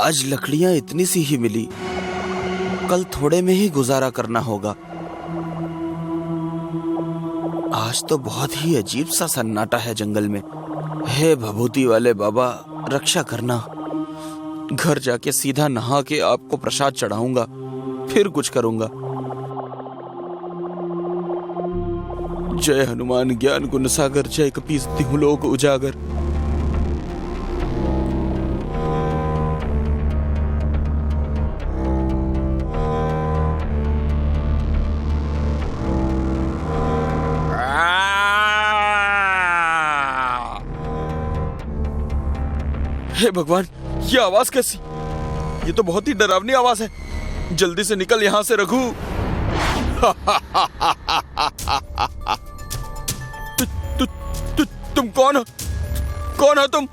आज लकड़ियां इतनी सी ही मिली, कल थोड़े में ही गुजारा करना होगा। आज तो बहुत ही अजीब सा सन्नाटा है जंगल में। हे भभूति वाले बाबा, रक्षा करना। घर जाके सीधा नहा के आपको प्रसाद चढ़ाऊंगा, फिर कुछ करूंगा। जय हनुमान ज्ञान गुण सागर, जय कपीस तिहु लोक उजागर। हे भगवान, ये आवाज कैसी? ये तो बहुत ही डरावनी आवाज है। जल्दी से निकल यहां से रघु। तुम कौन हो? कौन हो तुम?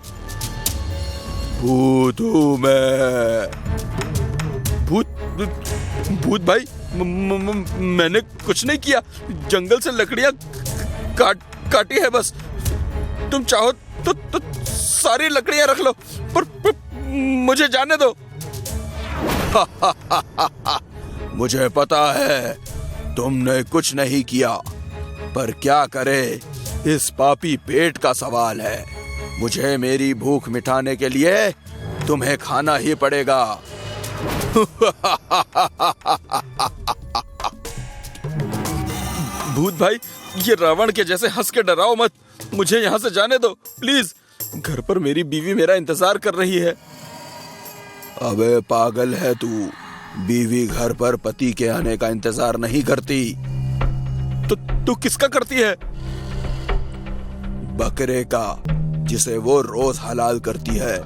भूत हूं मैं। भूत भाई, मैंने कुछ नहीं किया। जंगल से लकड़ियां काटी है बस। तुम चाहो तो सारी लकड़ियां रख लो, पर मुझे जाने दो। मुझे पता है तुमने कुछ नहीं किया, पर क्या करे, इस पापी पेट का सवाल है। मुझे मेरी भूख मिटाने के लिए तुम्हें खाना ही पड़ेगा। भूत भाई, ये रावण के जैसे हंस के डराओ मत। मुझे यहाँ से जाने दो प्लीज। घर पर मेरी बीवी मेरा इंतजार कर रही है। अबे पागल है तू, बीवी घर पर पति के आने का इंतजार नहीं करती। तो किसका करती है? बकरे का, जिसे वो रोज हलाल करती है।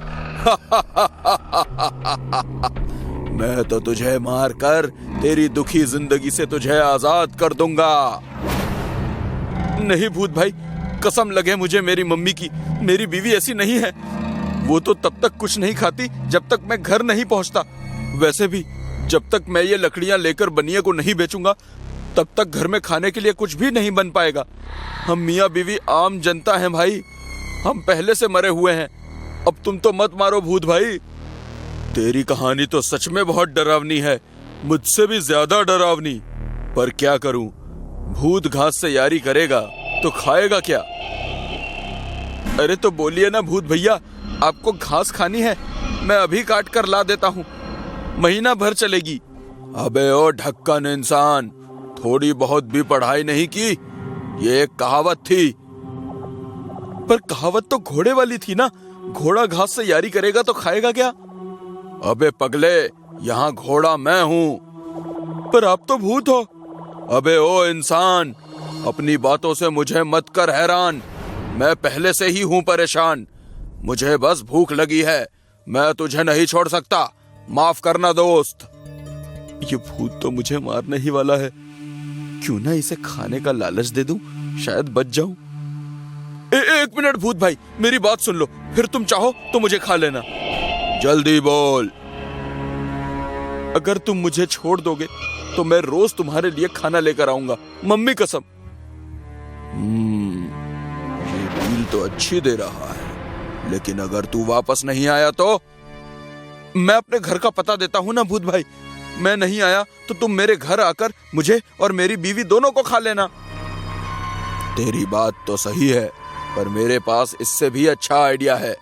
मैं तो तुझे मारकर तेरी दुखी जिंदगी से तुझे आजाद कर दूंगा। नहीं भूत भाई, कसम लगे मुझे मेरी मम्मी की, मेरी बीवी ऐसी नहीं है। वो तो तब तक कुछ नहीं खाती जब तक मैं घर नहीं पहुंचता। वैसे भी जब तक मैं ये लकड़ियां लेकर बनिए को नहीं बेचूंगा, तब तक घर में खाने के लिए कुछ भी नहीं बन पाएगा। हम मियाँ बीवी आम जनता हैं भाई, हम पहले से मरे हुए हैं। अब तुम तो मत मारो भूत भाई। तेरी कहानी तो सच में बहुत डरावनी है, मुझसे भी ज्यादा डरावनी। पर क्या करूं, भूत घास से यारी करेगा तो खाएगा क्या? अरे तो बोलिए ना भूत भैया, आपको घास खानी है? मैं अभी काट कर ला देता हूँ, महीना भर चलेगी। अबे ओ ढक्कन इंसान, थोड़ी बहुत भी पढ़ाई नहीं की? ये एक कहावत थी। पर कहावत तो घोड़े वाली थी ना, घोड़ा घास से यारी करेगा तो खाएगा क्या? अबे पगले, यहाँ घोड़ा मैं हूँ। पर आप तो भूत हो। अबे ओ इंसान, अपनी बातों से मुझे मत कर हैरान। मैं पहले से ही हूं परेशान। मुझे बस भूख लगी है, मैं तुझे नहीं छोड़ सकता। माफ करना दोस्त। ये भूत तो मुझे मारने ही वाला है। क्यों ना इसे खाने का लालच दे दूं, शायद बच जाऊं। एक मिनट भूत भाई, मेरी बात सुन लो, फिर तुम चाहो तो मुझे खा लेना। जल्दी बोल। अगर तुम मुझे छोड़ दोगे तो मैं रोज तुम्हारे लिए खाना लेकर आऊंगा, मम्मी कसम। ये डील तो अच्छी दे रहा है, लेकिन अगर तू वापस नहीं आया तो? मैं अपने घर का पता देता हूं ना भूत भाई। मैं नहीं आया तो तुम मेरे घर आकर मुझे और मेरी बीवी दोनों को खा लेना। तेरी बात तो सही है, पर मेरे पास इससे भी अच्छा आइडिया है।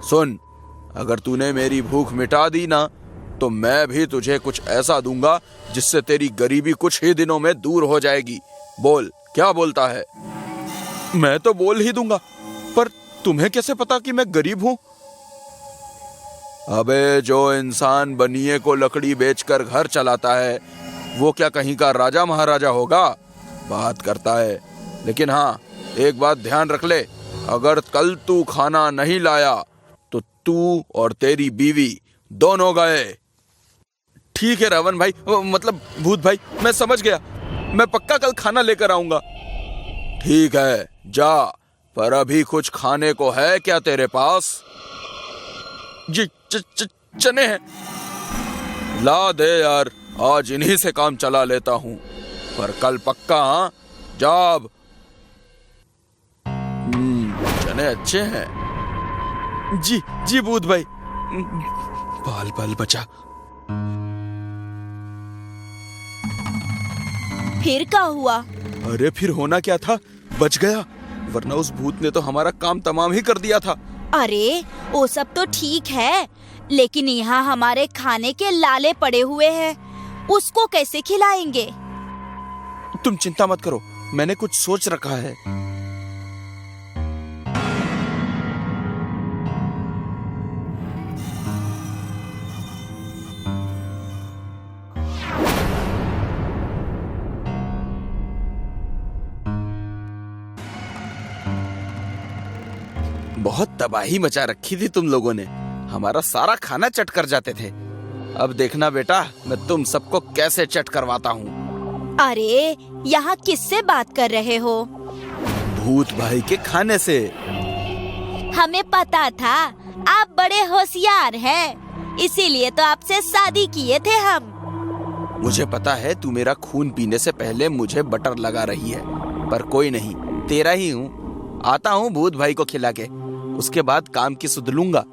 सुन, अगर तूने मेरी भूख मिटा दी ना, तो मैं भी तुझे कुछ ऐसा दूंगा जिससे तेरी गरीबी कुछ ही दिनों में दूर हो जाएगी। बोल, क्या बोलता है? मैं तो बोल ही दूंगा, पर तुम्हें कैसे पता कि मैं गरीब हूं? अबे जो इंसान बनिए को लकड़ी बेचकर घर चलाता है, वो क्या कहीं का राजा महाराजा होगा? बात करता है। लेकिन हाँ, एक बात ध्यान रख ले, अगर कल तू खाना नहीं लाया तो तू और तेरी बीवी दोनों गए। ठीक है रावण भाई, मतलब भूत भाई, मैं समझ गया। मैं पक्का कल खाना लेकर आऊंगा। ठीक है, जा। पर अभी कुछ खाने को है क्या तेरे पास? जी चने हैं। ला दे यार, आज इन्हीं से काम चला लेता हूं, पर कल पक्का। हाँ, जाब। चने अच्छे हैं। जी भूत भाई, बाल बाल बचा। फिर क्या हुआ? अरे फिर होना क्या था, बच गया, वरना उस भूत ने तो हमारा काम तमाम ही कर दिया था। अरे वो सब तो ठीक है, लेकिन यहाँ हमारे खाने के लाले पड़े हुए हैं, उसको कैसे खिलाएंगे? तुम चिंता मत करो, मैंने कुछ सोच रखा है। बहुत तबाही मचा रखी थी तुम लोगों ने, हमारा सारा खाना चट कर जाते थे। अब देखना बेटा, मैं तुम सबको कैसे चट करवाता हूँ। अरे यहाँ किससे बात कर रहे हो? भूत भाई के खाने से। हमें पता था आप बड़े होशियार हैं, इसीलिए तो आपसे शादी किए थे हम। मुझे पता है तू मेरा खून पीने से पहले मुझे बटर लगा रही है, पर कोई नहीं, तेरा ही हूँ। आता हूँ भूत भाई को खिला के, उसके बाद काम की सुध लूंगा।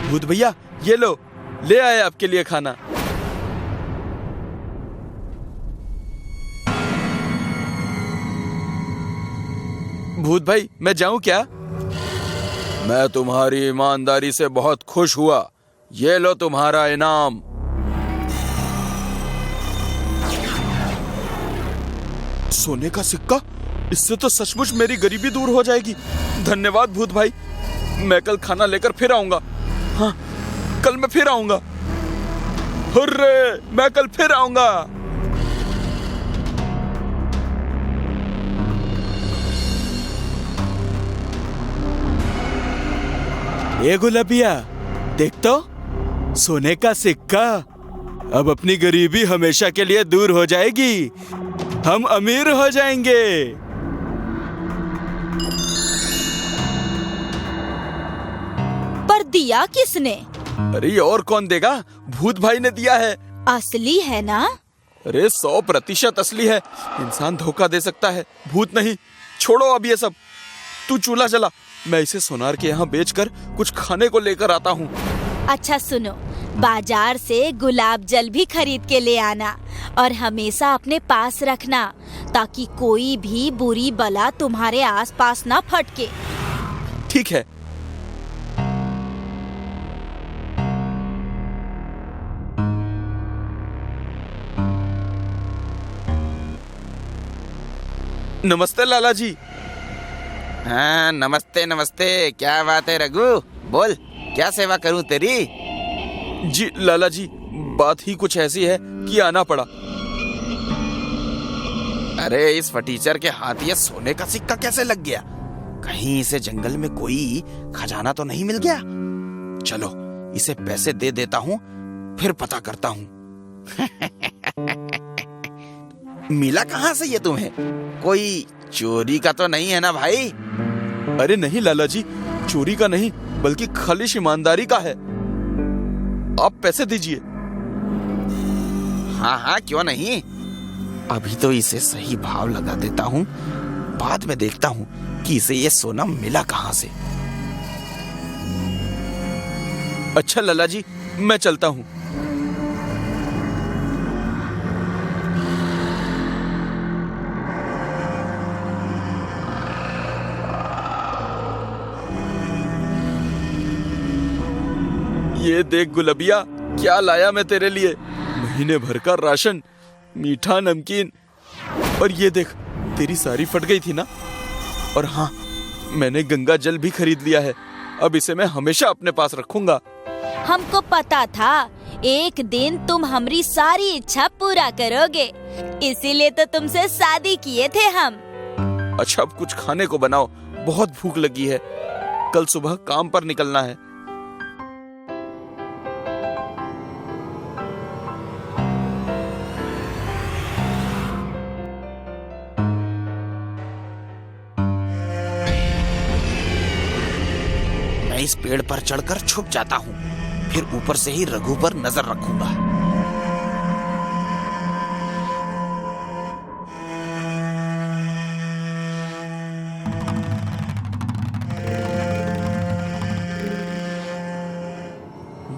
भूत भैया, ये लो, ले आए आपके लिए खाना। भूत भाई, मैं जाऊं क्या? मैं तुम्हारी ईमानदारी से बहुत खुश हुआ, ये लो तुम्हारा इनाम। सोने का सिक्का? इससे तो सचमुच मेरी गरीबी दूर हो जाएगी। धन्यवाद भूत भाई, मैं कल खाना लेकर फिर आऊंगा। हाँ, कल मैं फिर आऊंगा। हुर्रे, मैं कल फिर आऊंगा। ए गुलाबिया, देख तो, सोने का सिक्का। अब अपनी गरीबी हमेशा के लिए दूर हो जाएगी, हम अमीर हो जाएंगे। पर दिया किसने? अरे और कौन देगा, भूत भाई ने दिया है। असली है ना? अरे 100% असली है, इंसान धोखा दे सकता है, भूत नहीं। छोड़ो अब ये सब, तू चूल्हा जला, मैं इसे सोनार के यहाँ बेचकर कुछ खाने को लेकर आता हूँ। अच्छा सुनो, बाजार से गुलाब जल भी खरीद के ले आना और हमेशा अपने पास रखना, ताकि कोई भी बुरी बला तुम्हारे आसपास ना फटके। ठीक है। नमस्ते लाला जी। हाँ, नमस्ते नमस्ते। क्या बात है रघु, बोल, क्या सेवा करूं तेरी? जी लाला जी, बात ही कुछ ऐसी है कि आना पड़ा। अरे इस फटीचर के हाथ ये सोने का सिक्का कैसे लग गया? कहीं इसे जंगल में कोई खजाना तो नहीं मिल गया? चलो इसे पैसे दे देता हूँ, फिर पता करता हूँ। मिला कहाँ से ये तुम्हें? कोई चोरी का तो नहीं है ना भाई? अरे नहीं लाला जी, चोरी का नहीं, बल्कि खालिश ईमानदारी का है। आप पैसे दीजिए। हाँ हाँ, क्यों नहीं। अभी तो इसे सही भाव लगा देता हूँ, बाद में देखता हूँ कि इसे ये सोना मिला कहाँ से। अच्छा लाला जी, मैं चलता हूँ। ये देख गुलबिया, क्या लाया मैं तेरे लिए, महीने भर का राशन, मीठा नमकीन। और ये देख, तेरी साड़ी फट गई थी ना, और हाँ, मैंने गंगा जल भी खरीद लिया है, अब इसे मैं हमेशा अपने पास रखूंगा। हमको पता था एक दिन तुम हमारी सारी इच्छा पूरा करोगे, इसीलिए तो तुमसे शादी किए थे हम। अच्छा, अब कुछ खाने को बनाओ, बहुत भूख लगी है, कल सुबह काम पर निकलना है। मैं इस पेड़ पर चढ़कर छुप जाता हूँ, फिर ऊपर से ही रघु पर नजर रखूंगा।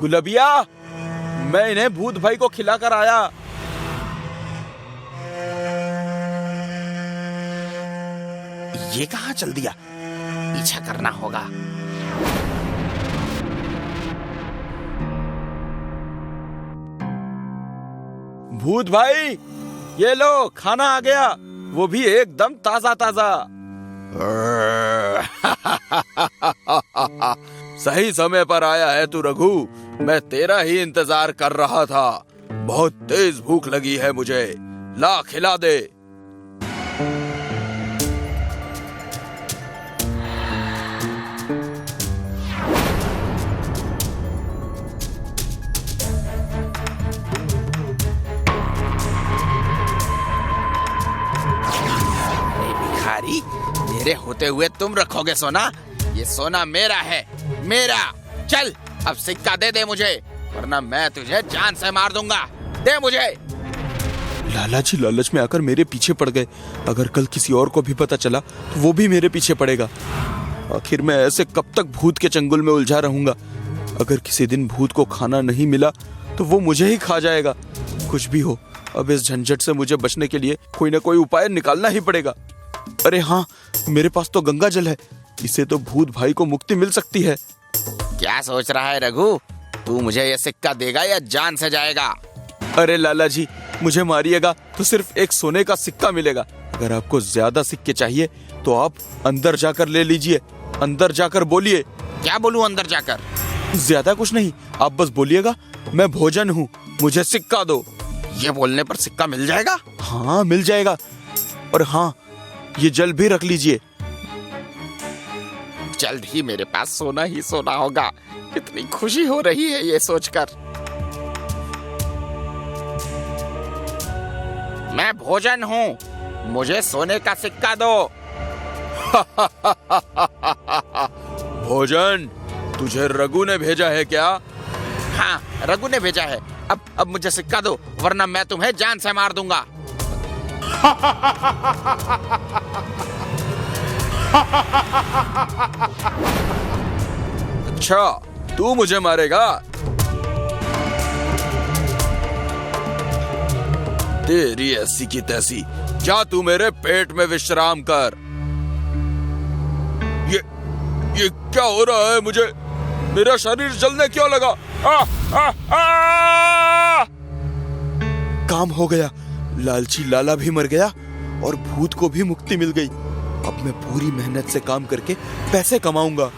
गुलबिया, मैं इन्हें भूत भाई को खिलाकर आया। ये कहाँ चल दिया? पीछा करना होगा। भूत भाई, ये लो खाना आ गया, वो भी एकदम ताजा ताजा। सही समय पर आया है तू रघु, मैं तेरा ही इंतजार कर रहा था। बहुत तेज भूख लगी है मुझे, ला खिला दे। भिखारी, मेरे होते हुए तुम रखोगे सोना? ये सोना मेरा है, मेरा। चल अब सिक्का दे दे मुझे, वरना मैं तुझे जान से मार दूंगा। दे मुझे। लाला जी लालच में आकर मेरे पीछे पड़ गए। अगर कल किसी और को भी पता चला तो वो भी मेरे पीछे पड़ेगा। आखिर मैं ऐसे कब तक भूत के चंगुल में उलझा रहूंगा? अगर किसी दिन भूत को खाना नहीं मिला तो वो मुझे ही खा जाएगा। कुछ भी हो, अब इस झंझट से मुझे बचने के लिए कोई ना कोई उपाय निकालना ही पड़ेगा। अरे हाँ, मेरे पास तो गंगा जल है, इससे तो भूत भाई को मुक्ति मिल सकती है। क्या सोच रहा है रघु? तू मुझे ये सिक्का देगा या जान से जाएगा? अरे लाला जी, मुझे मारिएगा तो सिर्फ एक सोने का सिक्का मिलेगा। अगर आपको ज्यादा सिक्के चाहिए तो आप अंदर जाकर ले लीजिए। अंदर जाकर बोलिए। क्या बोलूं अंदर जाकर? ज्यादा कुछ नहीं, आप बस बोलिएगा, मैं भोजन हूँ, मुझे सिक्का दो। ये बोलने पर सिक्का मिल जाएगा? हाँ मिल जाएगा। और हाँ, ये जल भी रख लीजिए। जल्द ही मेरे पास सोना ही सोना होगा। कितनी खुशी हो रही है ये सोचकर। मैं भोजन हूँ, मुझे सोने का सिक्का दो। भोजन? तुझे रघु ने भेजा है क्या? हाँ, रघु ने भेजा है। अब मुझे सिक्का दो, वरना मैं तुम्हें जान से मार दूंगा। अच्छा, तू मुझे मारेगा? तेरी ऐसी की तैसी, जा तू मेरे पेट में विश्राम कर। ये क्या हो रहा है मुझे? मेरा शरीर जलने क्यों लगा? काम हो गया, लालची लाला भी मर गया और भूत को भी मुक्ति मिल गई। अब मैं पूरी मेहनत से काम करके पैसे कमाऊंगा।